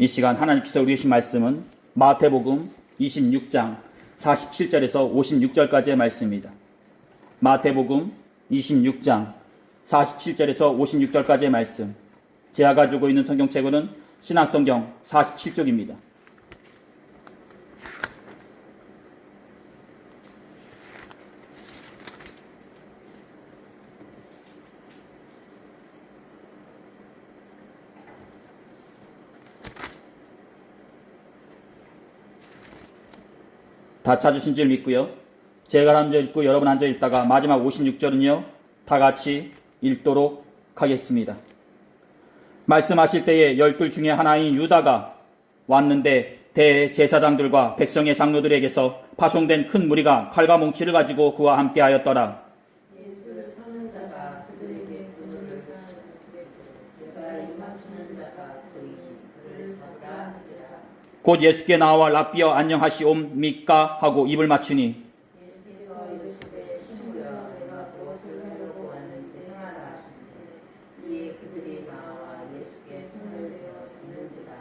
이 시간 하나님께서 우리 주신 말씀은 마태복음 26장 47절에서 56절까지의 말씀입니다. 마태복음 26장 47절에서 56절까지의 말씀. 제가 가지고 있는 성경책으로는 신약성경 47쪽입니다. 다 찾으신 줄 믿고요. 제가 앉아 읽고 여러분 앉아 읽다가 마지막 56절은요. 다 같이 읽도록 하겠습니다. 말씀하실 때에 12 중에 하나인 유다가 왔는데 대제사장들과 백성의 장로들에게서 파송된 큰 무리가 칼과 몽치를 가지고 그와 함께 하였더라. 예수를 찾는 자가 그들에게 그물을 내가 입맞추는 자가 그를 잡으라 하지라. 곧 예수께 나와 랍비여 안녕하시옵니까 하고 입을 맞추니 예수께서 이르시되 신부여 내가 무엇을 하려고 왔는지 행하라 하신지 이에 그들이 나와 예수께 손을 대어 잡는지라.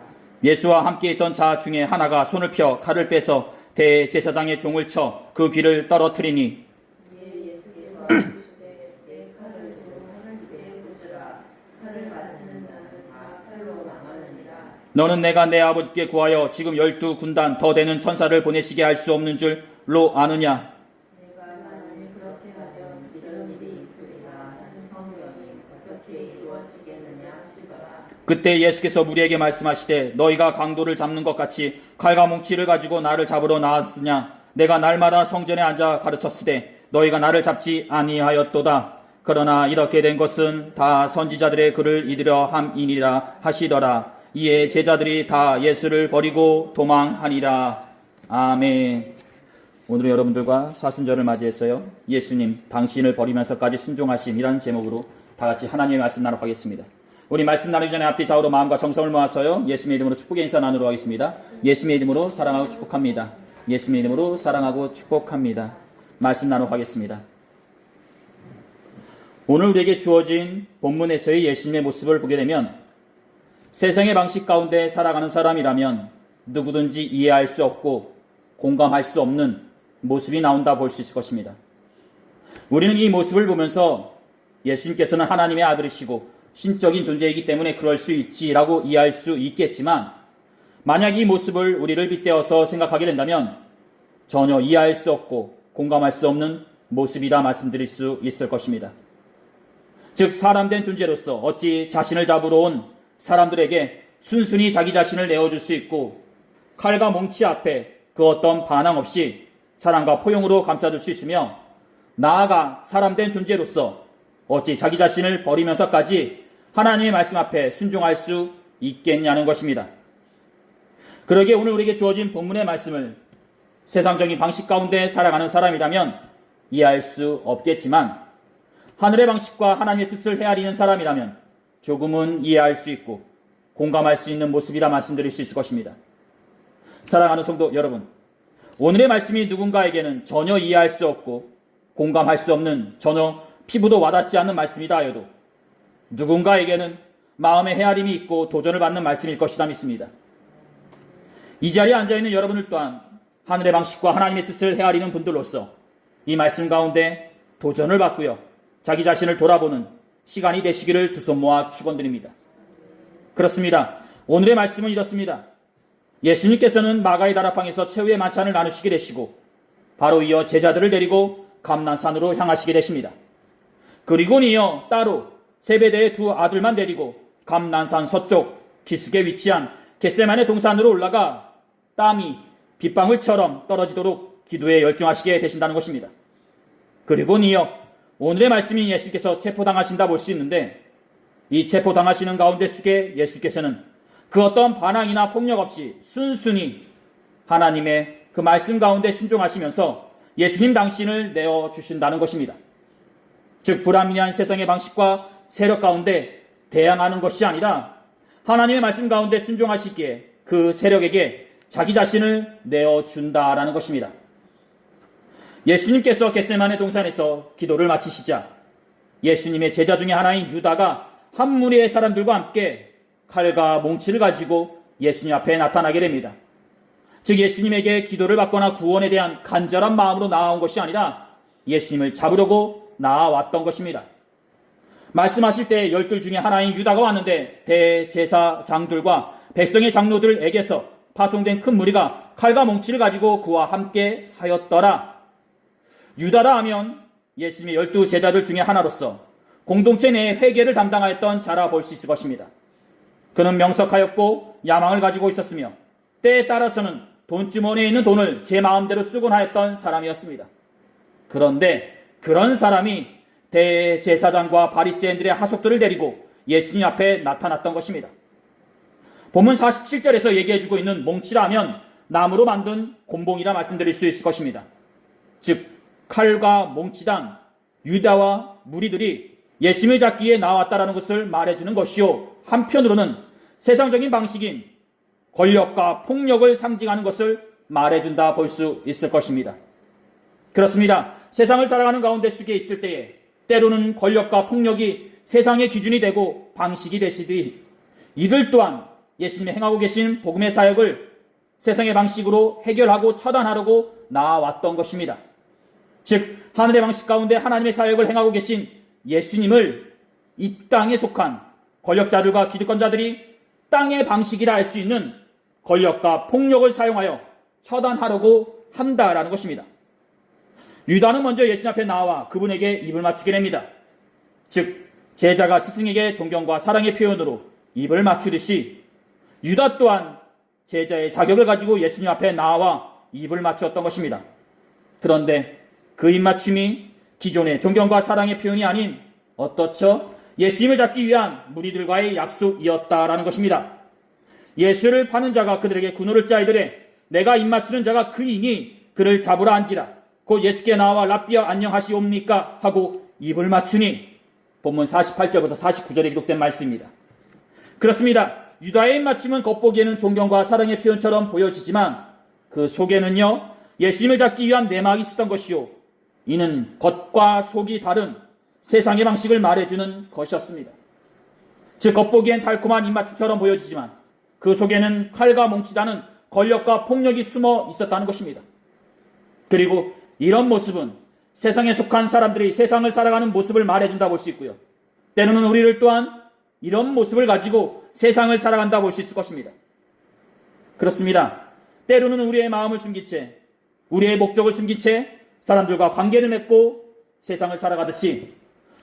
예수와 함께 있던 자 중에 하나가 손을 펴 칼을 빼서 대제사장의 종을 쳐 그 귀를 떨어뜨리니 이에 예수께서 이르시되 내 칼을 두고 하늘에 꽂으라. 칼을 맞으는 자는 다 칼로 망하느니라. 너는 내가 내 아버지께 구하여 지금 12군단 더 되는 천사를 보내시게 할 수 없는 줄로 아느냐. 내가 만일 그렇게 하면 이런 일이 있으리라 하는 성령이 어떻게 이루어지겠느냐 하시더라. 그때 예수께서 무리에게 말씀하시되 너희가 강도를 잡는 것 같이 칼과 몽치를 가지고 나를 잡으러 나왔으냐. 내가 날마다 성전에 앉아 가르쳤으되 너희가 나를 잡지 아니하였도다. 그러나 이렇게 된 것은 다 선지자들의 글을 이르려 함이니라 하시더라. 이에 제자들이 다 예수를 버리고 도망하니라. 아멘. 오늘은 여러분들과 사순절을 맞이해서요. 예수님 당신을 버리면서까지 순종하심이라는 제목으로 다 같이 하나님의 말씀 나누도록 하겠습니다. 우리 말씀 나누기 전에 앞뒤 좌우로 마음과 정성을 모아서요. 예수님의 이름으로 축복의 인사 나누도록 하겠습니다. 예수님의 이름으로 사랑하고 축복합니다. 예수님의 이름으로 사랑하고 축복합니다. 말씀 나누도록 하겠습니다. 오늘 우리에게 주어진 본문에서의 예수님의 모습을 보게 되면 세상의 방식 가운데 살아가는 사람이라면 누구든지 이해할 수 없고 공감할 수 없는 모습이 나온다 볼 수 있을 것입니다. 우리는 이 모습을 보면서 예수님께서는 하나님의 아들이시고 신적인 존재이기 때문에 그럴 수 있지라고 이해할 수 있겠지만 만약 이 모습을 우리를 빗대어서 생각하게 된다면 전혀 이해할 수 없고 공감할 수 없는 모습이라 말씀드릴 수 있을 것입니다. 즉 사람된 존재로서 어찌 자신을 잡으러 온 사람들에게 순순히 자기 자신을 내어줄 수 있고 칼과 몽치 앞에 그 어떤 반항 없이 사랑과 포용으로 감싸줄 수 있으며 나아가 사람된 존재로서 어찌 자기 자신을 버리면서까지 하나님의 말씀 앞에 순종할 수 있겠냐는 것입니다. 그러기에 오늘 우리에게 주어진 본문의 말씀을 세상적인 방식 가운데 살아가는 사람이라면 이해할 수 없겠지만 하늘의 방식과 하나님의 뜻을 헤아리는 사람이라면 조금은 이해할 수 있고 공감할 수 있는 모습이라 말씀드릴 수 있을 것입니다. 사랑하는 성도 여러분, 오늘의 말씀이 누군가에게는 전혀 이해할 수 없고 공감할 수 없는 전혀 피부도 와닿지 않는 말씀이다 하여도 누군가에게는 마음의 헤아림이 있고 도전을 받는 말씀일 것이라 믿습니다. 이 자리에 앉아있는 여러분들 또한 하늘의 방식과 하나님의 뜻을 헤아리는 분들로서 이 말씀 가운데 도전을 받고요. 자기 자신을 돌아보는 시간이 되시기를 두 손 모아 축원드립니다. 그렇습니다. 오늘의 말씀은 이렇습니다. 예수님께서는 마가의 다락방에서 최후의 만찬을 나누시게 되시고 바로 이어 제자들을 데리고 감난산으로 향하시게 되십니다. 그리고 이어 따로 세베대의 두 아들만 데리고 감난산 서쪽 기슭에 위치한 겟세마네 동산으로 올라가 땀이 빗방울처럼 떨어지도록 기도에 열중하시게 되신다는 것입니다. 그리고 이어 오늘의 말씀이 예수께서 체포당하신다 볼 수 있는데 이 체포당하시는 가운데 속에 예수께서는 그 어떤 반항이나 폭력 없이 순순히 하나님의 그 말씀 가운데 순종하시면서 예수님 당신을 내어주신다는 것입니다. 즉 불합리한 세상의 방식과 세력 가운데 대항하는 것이 아니라 하나님의 말씀 가운데 순종하시기에 그 세력에게 자기 자신을 내어준다라는 것입니다. 예수님께서 겟세마네 동산에서 기도를 마치시자 예수님의 제자 중에 하나인 유다가 한 무리의 사람들과 함께 칼과 몽치를 가지고 예수님 앞에 나타나게 됩니다. 즉 예수님에게 기도를 받거나 구원에 대한 간절한 마음으로 나아온 것이 아니라 예수님을 잡으려고 나아왔던 것입니다. 말씀하실 때 12 중에 하나인 유다가 왔는데 대제사장들과 백성의 장로들에게서 파송된 큰 무리가 칼과 몽치를 가지고 그와 함께 하였더라. 유다라 하면 예수님의 12 제자들 중에 하나로서 공동체 내에 회개를 담당하였던 자라 볼 수 있을 것입니다. 그는 명석하였고 야망을 가지고 있었으며 때에 따라서는 돈주머니에 있는 돈을 제 마음대로 쓰곤 하였던 사람이었습니다. 그런데 그런 사람이 대제사장과 바리새인들의 하속들을 데리고 예수님 앞에 나타났던 것입니다. 본문 47절에서 얘기해주고 있는 몽치라 하면 나무로 만든 곤봉이라 말씀드릴 수 있을 것입니다. 즉 칼과 몽치단 유다와 무리들이 예수님을 잡기 위해 나왔다라는 것을 말해주는 것이요, 한편으로는 세상적인 방식인 권력과 폭력을 상징하는 것을 말해준다 볼 수 있을 것입니다. 그렇습니다. 세상을 살아가는 가운데 속에 있을 때에 때로는 권력과 폭력이 세상의 기준이 되고 방식이 되시듯이 이들 또한 예수님이 행하고 계신 복음의 사역을 세상의 방식으로 해결하고 처단하려고 나아왔던 것입니다. 즉 하늘의 방식 가운데 하나님의 사역을 행하고 계신 예수님을 이 땅에 속한 권력자들과 기득권자들이 땅의 방식이라 할 수 있는 권력과 폭력을 사용하여 처단하려고 한다라는 것입니다. 유다는 먼저 예수님 앞에 나와 그분에게 입을 맞추게 됩니다. 즉 제자가 스승에게 존경과 사랑의 표현으로 입을 맞추듯이 유다 또한 제자의 자격을 가지고 예수님 앞에 나와 입을 맞추었던 것입니다. 그런데 그 입맞춤이 기존의 존경과 사랑의 표현이 아닌 어떻죠? 예수님을 잡기 위한 무리들과의 약속이었다라는 것입니다. 예수를 파는 자가 그들에게 군호를 짜이더래 내가 입맞추는 자가 그이니 그를 잡으라 한지라 곧 예수께 나와 랍비여 안녕하시옵니까 하고 입을 맞추니 본문 48절부터 49절에 기록된 말씀입니다. 그렇습니다. 유다의 입맞춤은 겉보기에는 존경과 사랑의 표현처럼 보여지지만 그 속에는요 예수님을 잡기 위한 내막이 있었던 것이요 이는 겉과 속이 다른 세상의 방식을 말해주는 것이었습니다. 즉 겉보기엔 달콤한 입맞춤처럼 보여지지만 그 속에는 칼과 몽치다는 권력과 폭력이 숨어 있었다는 것입니다. 그리고 이런 모습은 세상에 속한 사람들이 세상을 살아가는 모습을 말해준다 볼 수 있고요. 때로는 우리를 또한 이런 모습을 가지고 세상을 살아간다 볼 수 있을 것입니다. 그렇습니다. 때로는 우리의 마음을 숨긴 채 우리의 목적을 숨긴 채 사람들과 관계를 맺고 세상을 살아가듯이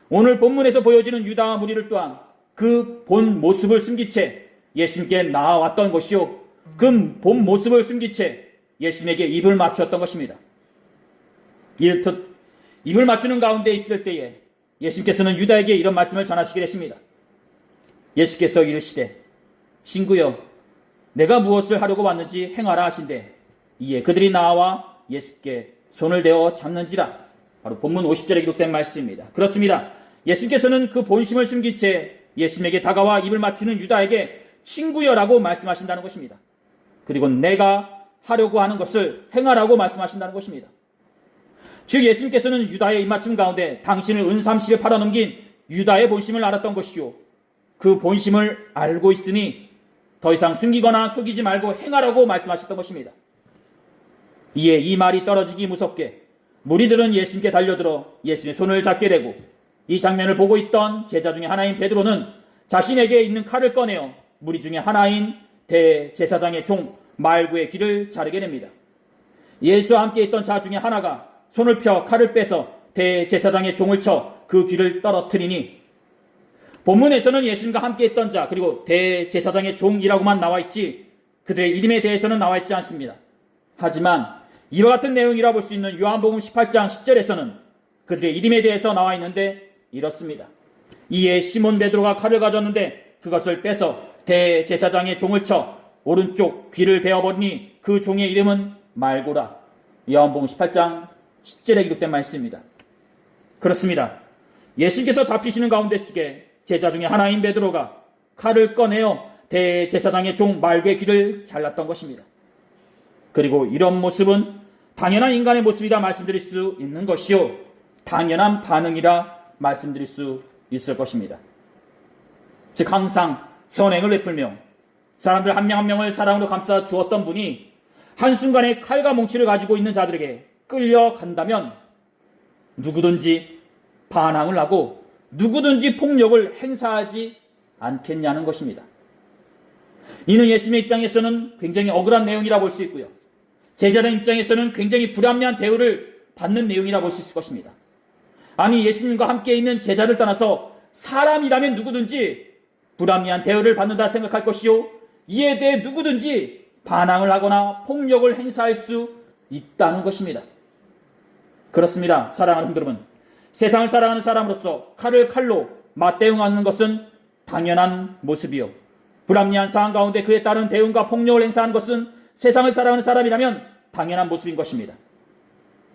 오늘 본문에서 보여지는 유다와 무리를 또한 그 본 모습을 숨긴 채 예수님께 나아왔던 것이요 그 본 모습을 숨긴 채 예수님에게 입을 맞추었던 것입니다. 이렇듯 입을 맞추는 가운데 있을 때에 예수님께서는 유다에게 이런 말씀을 전하시게 되십니다. 예수께서 이르시되 친구여 내가 무엇을 하려고 왔는지 행하라 하신대 이에 그들이 나와 예수께 손을 대어 잡는지라. 바로 본문 50절에 기록된 말씀입니다. 그렇습니다. 예수께서는 그 본심을 숨긴 채 예수님에게 다가와 입을 맞추는 유다에게 친구여라고 말씀하신다는 것입니다. 그리고 내가 하려고 하는 것을 행하라고 말씀하신다는 것입니다. 즉 예수님께서는 유다의 입맞춤 가운데 당신을 은삼십에 팔아넘긴 유다의 본심을 알았던 것이요 그 본심을 알고 있으니 더 이상 숨기거나 속이지 말고 행하라고 말씀하셨던 것입니다. 이에 이 말이 떨어지기 무섭게 무리들은 예수님께 달려들어 예수님의 손을 잡게 되고 이 장면을 보고 있던 제자 중에 하나인 베드로는 자신에게 있는 칼을 꺼내어 무리 중에 하나인 대제사장의 종 말구의 귀를 자르게 됩니다. 예수와 함께 있던 자 중에 하나가 손을 펴 칼을 빼서 대제사장의 종을 쳐 그 귀를 떨어뜨리니 본문에서는 예수님과 함께 있던 자 그리고 대제사장의 종이라고만 나와 있지 그들의 이름에 대해서는 나와 있지 않습니다. 하지만 이와 같은 내용이라 볼 수 있는 요한복음 18장 10절에서는 그들의 이름에 대해서 나와 있는데 이렇습니다. 이에 시몬 베드로가 칼을 가졌는데 그것을 빼서 대제사장의 종을 쳐 오른쪽 귀를 베어버리니 그 종의 이름은 말고라. 요한복음 18장 10절에 기록된 말씀입니다. 그렇습니다. 예수님께서 잡히시는 가운데 속에 제자 중에 하나인 베드로가 칼을 꺼내어 대제사장의 종 말구의 귀를 잘랐던 것입니다. 그리고 이런 모습은 당연한 인간의 모습이다 말씀드릴 수 있는 것이요 당연한 반응이라 말씀드릴 수 있을 것입니다. 즉 항상 선행을 베풀며 사람들 한 명 한 명을 사랑으로 감싸 주었던 분이 한순간에 칼과 몽치를 가지고 있는 자들에게 끌려간다면 누구든지 반항을 하고 누구든지 폭력을 행사하지 않겠냐는 것입니다. 이는 예수님의 입장에서는 굉장히 억울한 내용이라 볼 수 있고요. 제자들 입장에서는 굉장히 불합리한 대우를 받는 내용이라 볼 수 있을 것입니다. 아니, 예수님과 함께 있는 제자를 떠나서 사람이라면 누구든지 불합리한 대우를 받는다 생각할 것이요, 이에 대해 누구든지 반항을 하거나 폭력을 행사할 수 있다는 것입니다. 그렇습니다. 사랑하는 성도 여러분, 세상을 살아가는 사람으로서 칼을 칼로 맞대응하는 것은 당연한 모습이요, 불합리한 상황 가운데 그에 따른 대응과 폭력을 행사하는 것은 세상을 살아가는 사람이라면 당연한 모습인 것입니다.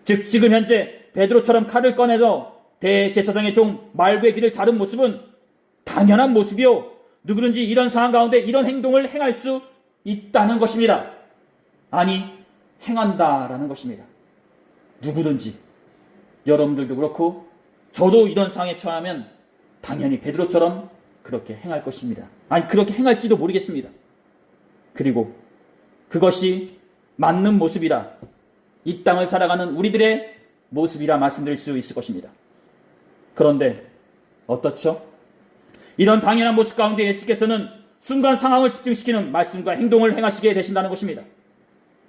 즉, 지금 현재 베드로처럼 칼을 꺼내서 대제사장의 종 말구의 귀를 자른 모습은 당연한 모습이요, 누구든지 이런 상황 가운데 이런 행동을 행할 수 있다는 것입니다. 아니, 행한다라는 것입니다. 누구든지, 여러분들도 그렇고 저도 이런 상황에 처하면 당연히 베드로처럼 그렇게 행할 것입니다. 아니, 그렇게 행할지도 모르겠습니다. 그리고 그것이 맞는 모습이라, 이 땅을 살아가는 우리들의 모습이라 말씀드릴 수 있을 것입니다. 그런데 어떻죠? 이런 당연한 모습 가운데 예수께서는 순간 상황을 집중시키는 말씀과 행동을 행하시게 되신다는 것입니다.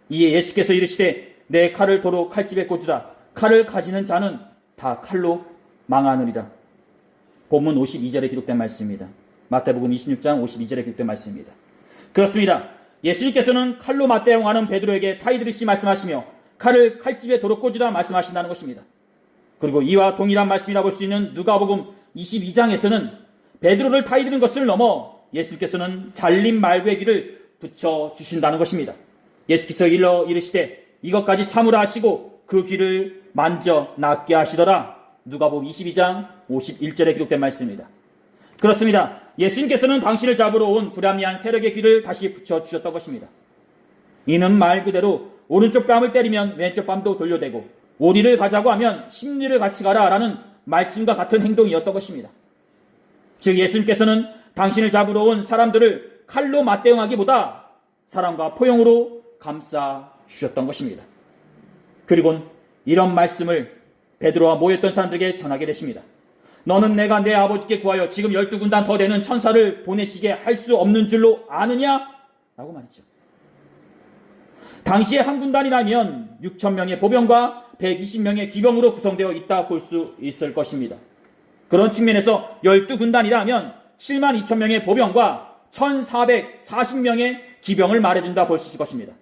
이에 예수께서 이르시되 내 칼을 도로 칼집에 꽂으라. 칼을 가지는 자는 다 칼로 망하느니라. 본문 52절에 기록된 말씀입니다. 마태복음 26장 52절에 기록된 말씀입니다. 그렇습니다. 예수님께서는 칼로 맞대응하는 베드로에게 타이드리시 말씀하시며 칼을 칼집에 도로 꽂으라 말씀하신다는 것입니다. 그리고 이와 동일한 말씀이라 볼 수 있는 누가복음 22장에서는 베드로를 타이드는 것을 넘어 예수께서는 잘린 말구의 귀를 붙여주신다는 것입니다. 예수께서 이르시되 이것까지 참으라 하시고 그 귀를 만져 낫게 하시더라. 누가복음 22장 51절에 기록된 말씀입니다. 그렇습니다. 예수님께서는 당신을 잡으러 온 불합리한 세력의 귀를 다시 붙여주셨던 것입니다. 이는 말 그대로 오른쪽 뺨을 때리면 왼쪽 뺨도 돌려대고 오리를 가자고 하면 십리를 같이 가라 라는 말씀과 같은 행동이었던 것입니다. 즉, 예수님께서는 당신을 잡으러 온 사람들을 칼로 맞대응하기보다 사랑과 포용으로 감싸 주셨던 것입니다. 그리고 이런 말씀을 베드로와 모였던 사람들에게 전하게 되십니다. 너는 내가 내 아버지께 구하여 지금 12군단 더 되는 천사를 보내시게 할 수 없는 줄로 아느냐? 라고 말했죠. 당시에 한 군단이라면 6,000명의 보병과 120명의 기병으로 구성되어 있다 볼 수 있을 것입니다. 그런 측면에서 12군단이라면 72,000명의 보병과 1,440명의 기병을 말해준다 볼 수 있을 것입니다.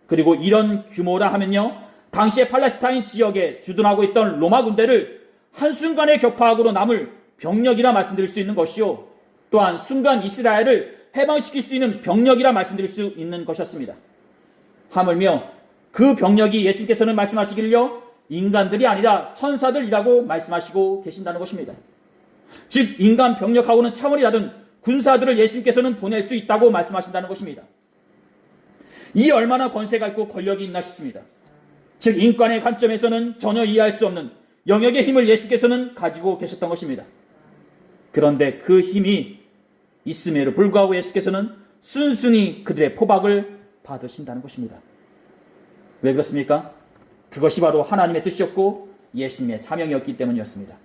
그리고 이런 규모라 하면요, 당시에 팔레스타인 지역에 주둔하고 있던 로마 군대를 한순간에 격파하고로 남을 병력이라 말씀드릴 수 있는 것이요, 또한 순간 이스라엘을 해방시킬 수 있는 병력이라 말씀드릴 수 있는 것이었습니다. 하물며 그 병력이 예수님께서는 말씀하시기를요, 인간들이 아니라 천사들이라고 말씀하시고 계신다는 것입니다. 즉, 인간 병력하고는 차원이 다른 군사들을 예수님께서는 보낼 수 있다고 말씀하신다는 것입니다. 이 얼마나 권세가 있고 권력이 있나 싶습니다. 즉, 인간의 관점에서는 전혀 이해할 수 없는 영역의 힘을 예수께서는 가지고 계셨던 것입니다. 그런데 그 힘이 있음에도 불구하고 예수께서는 순순히 그들의 포박을 받으신다는 것입니다. 왜 그렇습니까? 그것이 바로 하나님의 뜻이었고 예수님의 사명이었기 때문이었습니다.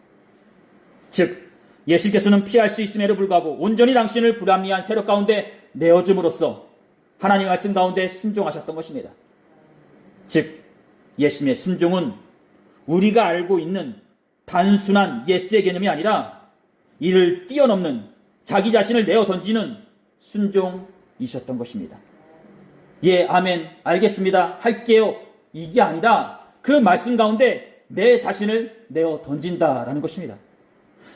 즉, 예수께서는 피할 수 있음에도 불구하고 온전히 당신을 불합리한 세력 가운데 내어줌으로써 하나님의 말씀 가운데 순종하셨던 것입니다. 즉, 예수님의 순종은 우리가 알고 있는 단순한 예스의 개념이 아니라 이를 뛰어넘는 자기 자신을 내어 던지는 순종이셨던 것입니다. 예, 아멘, 알겠습니다, 할게요, 이게 아니라 그 말씀 가운데 내 자신을 내어 던진다라는 것입니다.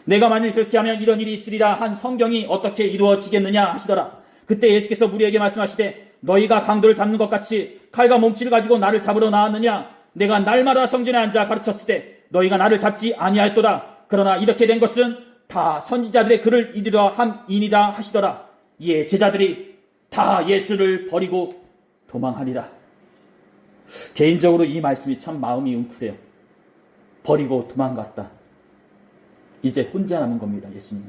내가 만일 그렇게 하면 이런 일이 있으리라 한 성경이 어떻게 이루어지겠느냐 하시더라. 그때 예수께서 무리에게 말씀하시되 너희가 강도를 잡는 것 같이 칼과 몽치를 가지고 나를 잡으러 나왔느냐? 내가 날마다 성전에 앉아 가르쳤을 때 너희가 나를 잡지 아니하였도다. 그러나 이렇게 된 것은 다 선지자들의 글을 이르려 함이니라 하시더라. 이에 제자들이 다 예수를 버리고 도망하니라. 개인적으로 이 말씀이 참 마음이 웅크래요. 버리고 도망갔다. 이제 혼자 남은 겁니다, 예수님.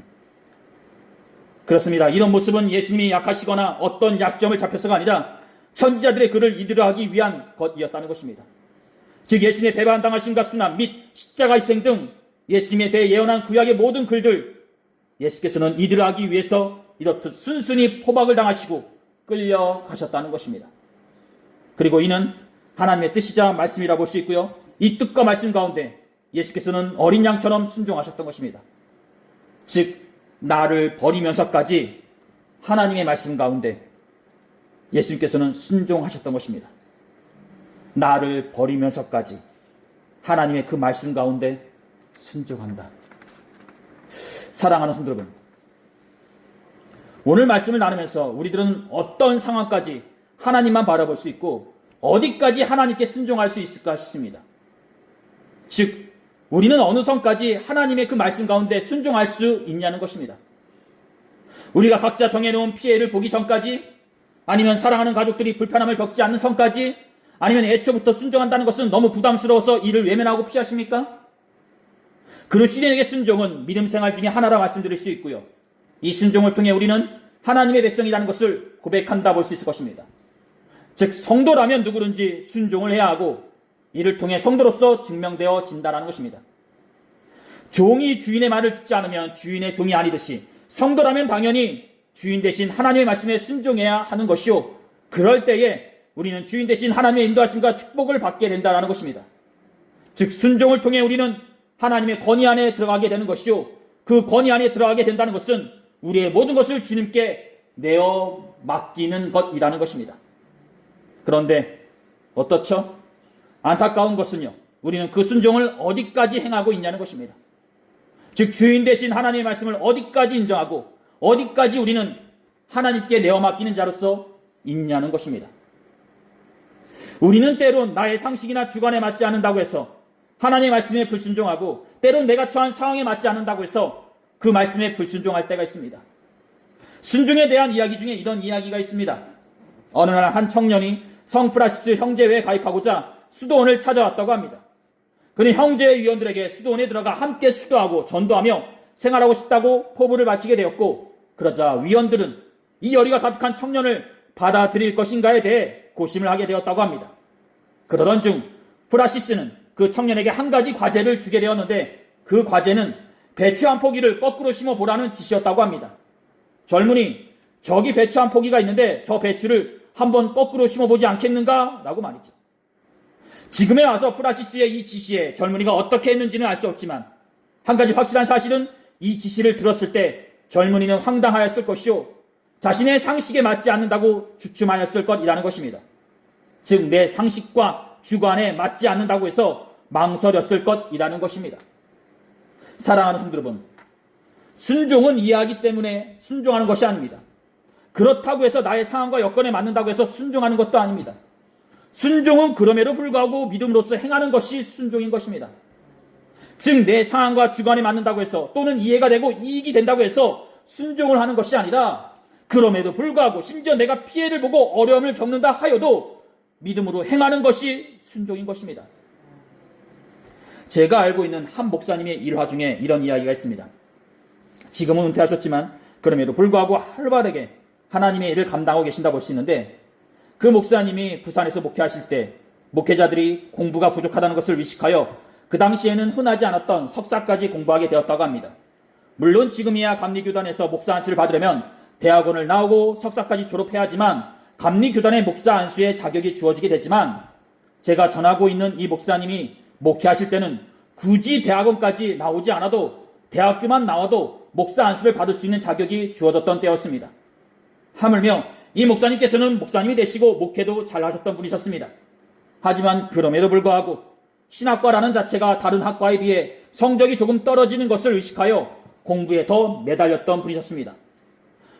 그렇습니다. 이런 모습은 예수님이 약하시거나 어떤 약점을 잡혀서가 아니라 선지자들의 글을 이대로 하기 위한 것이었다는 것입니다. 즉 예수님의 배반당하심과 순환 및 십자가 희생 등 예수님에 대해 예언한 구약의 모든 글들, 예수께서는 이들을 하기 위해서 이렇듯 순순히 포박을 당하시고 끌려가셨다는 것입니다. 그리고 이는 하나님의 뜻이자 말씀이라 볼 수 있고요. 이 뜻과 말씀 가운데 예수께서는 어린 양처럼 순종하셨던 것입니다. 즉 나를 버리면서까지 하나님의 말씀 가운데 예수님께서는 순종하셨던 것입니다. 나를 버리면서까지 하나님의 그 말씀 가운데 순종한다. 사랑하는 성도 여러분, 오늘 말씀을 나누면서 우리들은 어떤 상황까지 하나님만 바라볼 수 있고 어디까지 하나님께 순종할 수 있을까 싶습니다. 즉 우리는 어느 선까지 하나님의 그 말씀 가운데 순종할 수 있냐는 것입니다. 우리가 각자 정해놓은 피해를 보기 전까지, 아니면 사랑하는 가족들이 불편함을 겪지 않는 선까지, 아니면 애초부터 순종한다는 것은 너무 부담스러워서 이를 외면하고 피하십니까? 그리스도인에게 순종은 믿음 생활 중에 하나라 말씀드릴 수 있고요. 이 순종을 통해 우리는 하나님의 백성이라는 것을 고백한다 볼 수 있을 것입니다. 즉 성도라면 누구든지 순종을 해야 하고 이를 통해 성도로서 증명되어진다는 것입니다. 종이 주인의 말을 듣지 않으면 주인의 종이 아니듯이 성도라면 당연히 주인 대신 하나님의 말씀에 순종해야 하는 것이요, 그럴 때에 우리는 주인 대신 하나님의 인도하심과 축복을 받게 된다는 것입니다. 즉 순종을 통해 우리는 하나님의 권위 안에 들어가게 되는 것이요, 그 권위 안에 들어가게 된다는 것은 우리의 모든 것을 주님께 내어 맡기는 것이라는 것입니다. 그런데 어떻죠? 안타까운 것은요, 우리는 그 순종을 어디까지 행하고 있냐는 것입니다. 즉 주인 대신 하나님의 말씀을 어디까지 인정하고 어디까지 우리는 하나님께 내어 맡기는 자로서 있냐는 것입니다. 우리는 때론 나의 상식이나 주관에 맞지 않는다고 해서 하나님의 말씀에 불순종하고, 때론 내가 처한 상황에 맞지 않는다고 해서 그 말씀에 불순종할 때가 있습니다. 순종에 대한 이야기 중에 이런 이야기가 있습니다. 어느 날 한 청년이 성프라시스 형제회에 가입하고자 수도원을 찾아왔다고 합니다. 그는 형제회 위원들에게 수도원에 들어가 함께 수도하고 전도하며 생활하고 싶다고 포부를 밝히게 되었고, 그러자 위원들은 이 열의가 가득한 청년을 받아들일 것인가에 대해 고심을 하게 되었다고 합니다. 그러던 중 프라시스는 그 청년에게 한 가지 과제를 주게 되었는데, 그 과제는 배추 한 포기를 거꾸로 심어보라는 지시였다고 합니다. 젊은이, 저기 배추 한 포기가 있는데 저 배추를 한번 거꾸로 심어보지 않겠는가? 라고 말이죠. 지금에 와서 프라시스의 이 지시에 젊은이가 어떻게 했는지는 알 수 없지만 한 가지 확실한 사실은 이 지시를 들었을 때 젊은이는 황당하였을 것이요, 자신의 상식에 맞지 않는다고 주춤하였을 것이라는 것입니다. 즉 내 상식과 주관에 맞지 않는다고 해서 망설였을 것이라는 것입니다. 사랑하는 성도 여러분, 순종은 이해하기 때문에 순종하는 것이 아닙니다. 그렇다고 해서 나의 상황과 여건에 맞는다고 해서 순종하는 것도 아닙니다. 순종은 그럼에도 불구하고 믿음으로써 행하는 것이 순종인 것입니다. 즉 내 상황과 주관에 맞는다고 해서, 또는 이해가 되고 이익이 된다고 해서 순종을 하는 것이 아니라, 그럼에도 불구하고 심지어 내가 피해를 보고 어려움을 겪는다 하여도 믿음으로 행하는 것이 순종인 것입니다. 제가 알고 있는 한 목사님의 일화 중에 이런 이야기가 있습니다. 지금은 은퇴하셨지만 그럼에도 불구하고 활발하게 하나님의 일을 감당하고 계신다 볼 수 있는데, 그 목사님이 부산에서 목회하실 때 목회자들이 공부가 부족하다는 것을 의식하여 그 당시에는 흔하지 않았던 석사까지 공부하게 되었다고 합니다. 물론 지금이야 감리교단에서 목사 안수를 받으려면 대학원을 나오고 석사까지 졸업해야 하지만 감리교단의 목사 안수에 자격이 주어지게 되지만, 제가 전하고 있는 이 목사님이 목회하실 때는 굳이 대학원까지 나오지 않아도 대학교만 나와도 목사 안수를 받을 수 있는 자격이 주어졌던 때였습니다. 하물며 이 목사님께서는 목사님이 되시고 목회도 잘하셨던 분이셨습니다. 하지만 그럼에도 불구하고 신학과라는 자체가 다른 학과에 비해 성적이 조금 떨어지는 것을 의식하여 공부에 더 매달렸던 분이셨습니다.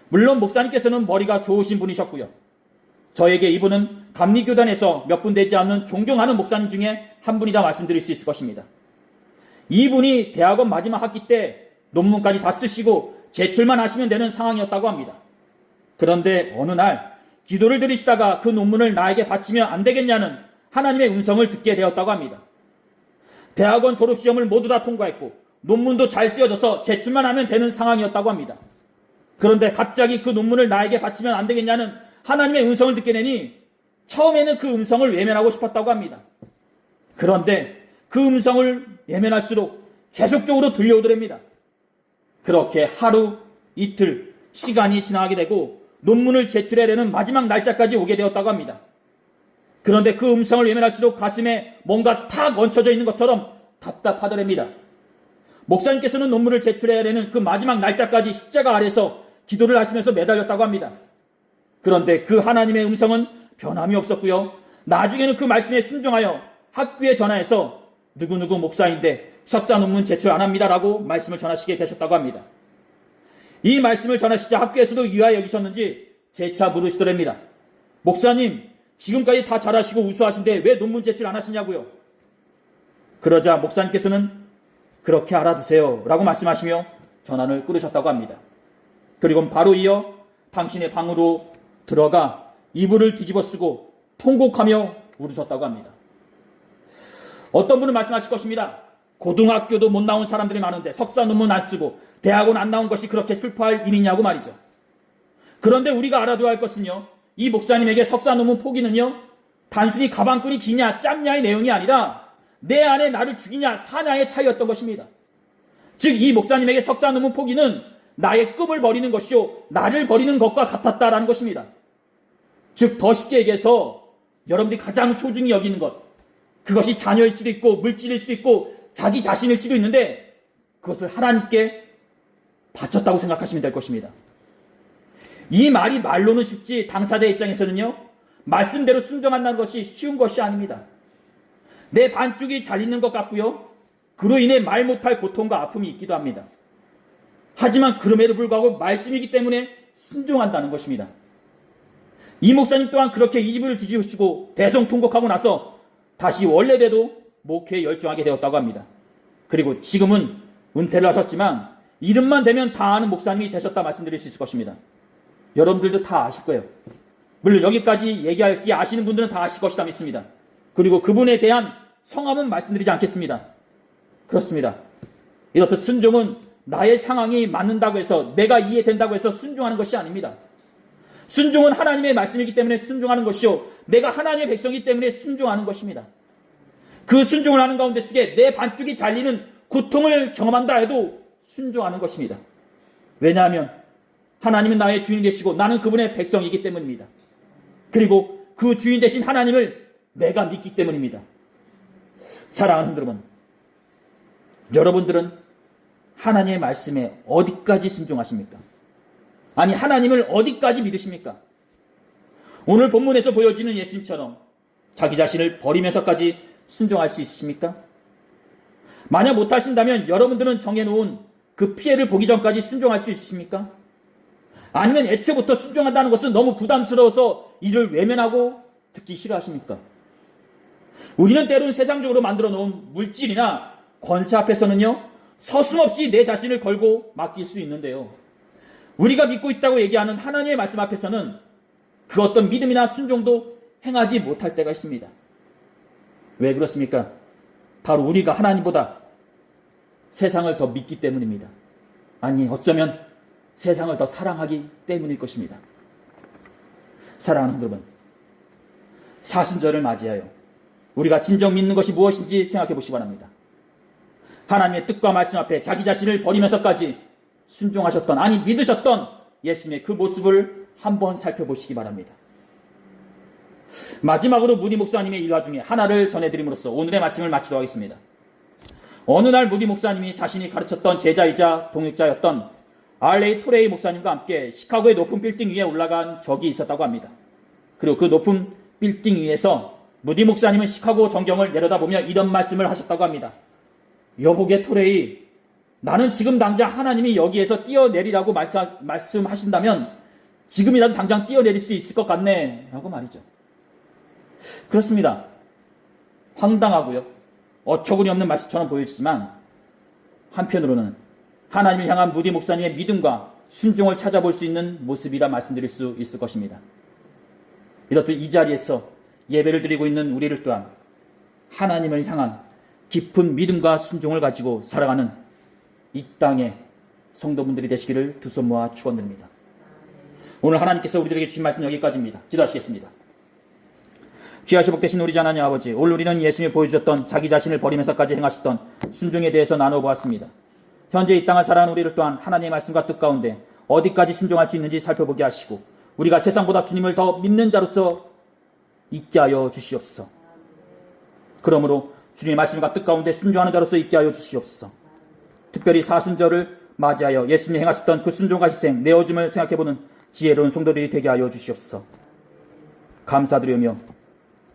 물론 목사님께서는 머리가 좋으신 분이셨고요. 저에게 이분은 감리교단에서 몇 분 되지 않는 존경하는 목사님 중에 한 분이라 말씀드릴 수 있을 것입니다. 이분이 대학원 마지막 학기 때 논문까지 다 쓰시고 제출만 하시면 되는 상황이었다고 합니다. 그런데 어느 날 기도를 드리시다가 그 논문을 나에게 바치면 안 되겠냐는 하나님의 음성을 듣게 되었다고 합니다. 대학원 졸업시험을 모두 다 통과했고 논문도 잘 쓰여져서 제출만 하면 되는 상황이었다고 합니다. 그런데 갑자기 그 논문을 나에게 바치면 안 되겠냐는 하나님의 음성을 듣게 되니 처음에는 그 음성을 외면하고 싶었다고 합니다. 그런데 그 음성을 외면할수록 계속적으로 들려오더랍니다. 그렇게 하루, 이틀, 시간이 지나게 되고 논문을 제출해내는 마지막 날짜까지 오게 되었다고 합니다. 그런데 그 음성을 외면할수록 가슴에 뭔가 탁 얹혀져 있는 것처럼 답답하더랍니다. 목사님께서는 논문을 제출해야 되는 그 마지막 날짜까지 십자가 아래서 기도를 하시면서 매달렸다고 합니다. 그런데 그 하나님의 음성은 변함이 없었고요. 나중에는 그 말씀에 순종하여 학교에 전화해서 누구누구 목사인데 석사 논문 제출 안 합니다라고 말씀을 전하시게 되셨다고 합니다. 이 말씀을 전하시자 학교에서도 유아히 여기셨는지 재차 물으시더랍니다. 목사님, 지금까지 다 잘하시고 우수하신데 왜 논문 제출 안 하시냐고요. 그러자 목사님께서는 그렇게 알아두세요 라고 말씀하시며 전환을 끊으셨다고 합니다. 그리고 바로 이어 당신의 방으로 들어가 이불을 뒤집어 쓰고 통곡하며 울으셨다고 합니다. 어떤 분은 말씀하실 것입니다. 고등학교도 못 나온 사람들이 많은데 석사 논문 안 쓰고 대학원 안 나온 것이 그렇게 슬퍼할 일이냐고 말이죠. 그런데 우리가 알아둬야 할 것은요, 이 목사님에게 석사 논문 포기는요, 단순히 가방끈이 기냐 짧냐의 내용이 아니라 내 안에 나를 죽이냐 사냐의 차이였던 것입니다. 즉 이 목사님에게 석사 논문 포기는 나의 꿈을 버리는 것이요 나를 버리는 것과 같았다라는 것입니다. 즉 더 쉽게 얘기해서 여러분들이 가장 소중히 여기는 것, 그것이 자녀일 수도 있고 물질일 수도 있고 자기 자신일 수도 있는데 그것을 하나님께 바쳤다고 생각하시면 될 것입니다. 이 말이 말로는 쉽지 당사자 입장에서는요, 말씀대로 순종한다는 것이 쉬운 것이 아닙니다. 내 반쪽이 잘리는 것 같고요, 그로 인해 말 못할 고통과 아픔이 있기도 합니다. 하지만 그럼에도 불구하고 말씀이기 때문에 순종한다는 것입니다. 이 목사님 또한 그렇게 이불을 뒤집으시고 대성통곡하고 나서 다시 원래대로 목회에 열중하게 되었다고 합니다. 그리고 지금은 은퇴를 하셨지만 이름만 대면 다 아는 목사님이 되셨다 말씀드릴 수 있을 것입니다. 여러분들도 다 아실 거예요. 물론 여기까지 얘기하기 아시는 분들은 다 아실 것이다 믿습니다. 그리고 그분에 대한 성함은 말씀드리지 않겠습니다. 그렇습니다. 이렇듯 순종은 나의 상황이 맞는다고 해서 내가 이해된다고 해서 순종하는 것이 아닙니다. 순종은 하나님의 말씀이기 때문에 순종하는 것이요 내가 하나님의 백성이기 때문에 순종하는 것입니다. 그 순종을 하는 가운데 속에 내 반쪽이 잘리는 고통을 경험한다 해도 순종하는 것입니다. 왜냐하면 하나님은 나의 주인 되시고 나는 그분의 백성이기 때문입니다. 그리고 그 주인 되신 하나님을 내가 믿기 때문입니다. 사랑하는 여러분, 여러분들은 하나님의 말씀에 어디까지 순종하십니까? 아니 하나님을 어디까지 믿으십니까? 오늘 본문에서 보여지는 예수님처럼 자기 자신을 버리면서까지 순종할 수 있으십니까? 만약 못하신다면 여러분들은 정해놓은 그 피해를 보기 전까지 순종할 수 있으십니까? 아니면 애초부터 순종한다는 것은 너무 부담스러워서 이를 외면하고 듣기 싫어하십니까? 우리는 때로는 세상적으로 만들어 놓은 물질이나 권세 앞에서는요, 서슴없이 내 자신을 걸고 맡길 수 있는데요, 우리가 믿고 있다고 얘기하는 하나님의 말씀 앞에서는 그 어떤 믿음이나 순종도 행하지 못할 때가 있습니다. 왜 그렇습니까? 바로 우리가 하나님보다 세상을 더 믿기 때문입니다. 아니 어쩌면 세상을 더 사랑하기 때문일 것입니다. 사랑하는 여러분, 사순절을 맞이하여 우리가 진정 믿는 것이 무엇인지 생각해 보시기 바랍니다. 하나님의 뜻과 말씀 앞에 자기 자신을 버리면서까지 순종하셨던, 아니 믿으셨던 예수님의 그 모습을 한번 살펴보시기 바랍니다. 마지막으로 무디 목사님의 일화 중에 하나를 전해드림으로써 오늘의 말씀을 마치도록 하겠습니다. 어느 날 무디 목사님이 자신이 가르쳤던 제자이자 동역자였던 R.A. 토레이 목사님과 함께 시카고의 높은 빌딩 위에 올라간 적이 있었다고 합니다. 그리고 그 높은 빌딩 위에서 무디 목사님은 시카고 전경을 내려다보며 이런 말씀을 하셨다고 합니다. 여보게 토레이, 나는 지금 당장 하나님이 여기에서 뛰어내리라고 말씀하신다면 지금이라도 당장 뛰어내릴 수 있을 것 같네 라고 말이죠. 그렇습니다. 황당하고요, 어처구니 없는 말씀처럼 보여지지만 한편으로는 하나님을 향한 무디 목사님의 믿음과 순종을 찾아볼 수 있는 모습이라 말씀드릴 수 있을 것입니다. 이렇듯 이 자리에서 예배를 드리고 있는 우리를 또한 하나님을 향한 깊은 믿음과 순종을 가지고 살아가는 이 땅의 성도분들이 되시기를 두 손 모아 축원드립니다. 오늘 하나님께서 우리들에게 주신 말씀 여기까지입니다. 기도하시겠습니다. 귀하시 복되신 우리 하나님 아버지, 오늘 우리는 예수님이 보여주셨던 자기 자신을 버리면서까지 행하셨던 순종에 대해서 나눠보았습니다. 현재 이 땅을 살아가는 우리를 또한 하나님의 말씀과 뜻 가운데 어디까지 순종할 수 있는지 살펴보게 하시고 우리가 세상보다 주님을 더 믿는 자로서 있게 하여 주시옵소서. 그러므로 주님의 말씀과 뜻 가운데 순종하는 자로서 있게 하여 주시옵소서. 특별히 사순절을 맞이하여 예수님이 행하셨던 그 순종과 희생, 내어줌을 생각해보는 지혜로운 성도들이 되게 하여 주시옵소서. 감사드리며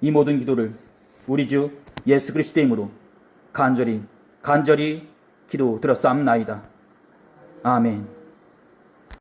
이 모든 기도를 우리 주 예수 그리스도의 이름으로 간절히 기도 드렸사옵나이다. 아멘.